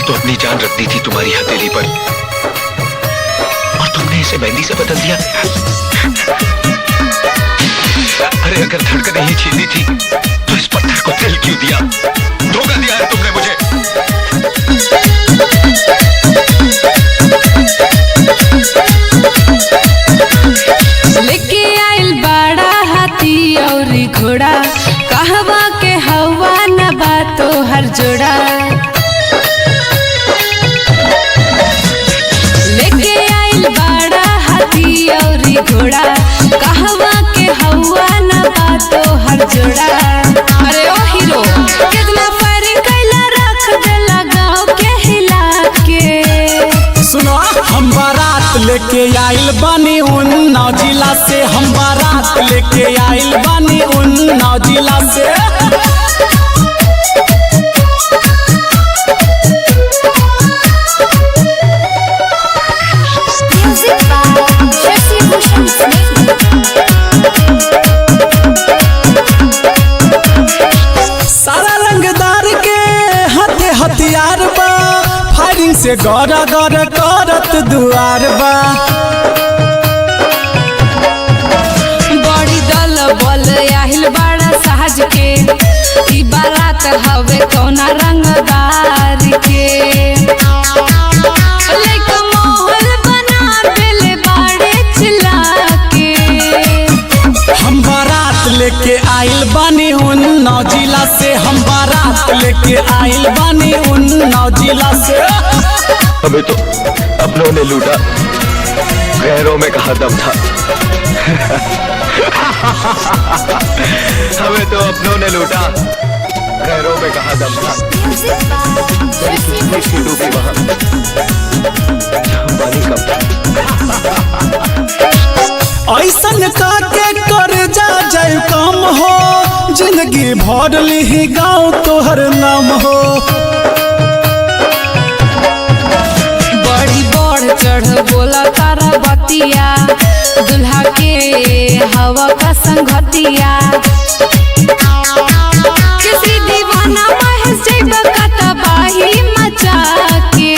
तो अपनी जान रख दी थी तुम्हारी हथेली पर और तुमने इसे मेहंदी से बदल दिया। अरे अगर धड़कनें ही छीनी थी तो इस पत्थर को दिल क्यों दिया? धोखा दिया है तुमने मुझे। लेके आइल बड़ा हाथी और घोड़ा, कहवा के हवा न बातो हर जोड़ा। लेके आइल बड़ा हाथी और घोड़ा, कहवा के हवा न बातो हर जोड़ा। अरे ओ हीरो कितना फायरिंग कैला, रख देला गाँव के हिला के। सुनो हम बारात लेके आइल बानी उन्नाव जिला से, हम बारात लेके आइल बानी उन्नाव जिला से। सारा रंगदार के हाथे हथियार बा, फायरिंग से गौरा गौरा करत दुआर बा। बड़ी दल बल आहिल बड़ा साहज के, ई बारात हवे कौना रंगदार के। लेके माहौल बना देले बाड़े चिल्ला के। हम बारात लेके आइल बानी उन्नाव जिला से, हम बारात लेके आइल बानी उन्नाव जिला से। हमें तो अपनों ने लूटा, गैरों में कहा दम था। हमें तो अपनों ने लूटा, गैरों में कहा दम था। डूबी वहां पानी कम था। ऐसन काके कर जा जाय काम हो, जिंदगी भर लिही गाँव तोहर नाम हो। बड़ी बढ़ चढ़ बोला तारा बतिया, दुल्हा के हवा का संगतिया। किसी दीवाना महेश जैब का तबाही मचा के।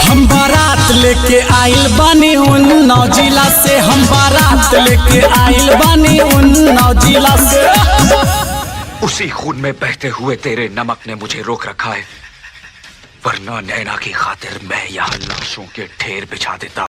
हम बारात लेके आइल बानी उन्नाव जिला से, हम बारात लेके आइल बानी उन्नाव जिला से। उसी खून में बहते हुए तेरे नमक ने मुझे रोक रखा है, वरना नैना की खातिर मैं यहाँ लाशों के ढेर बिछा देता।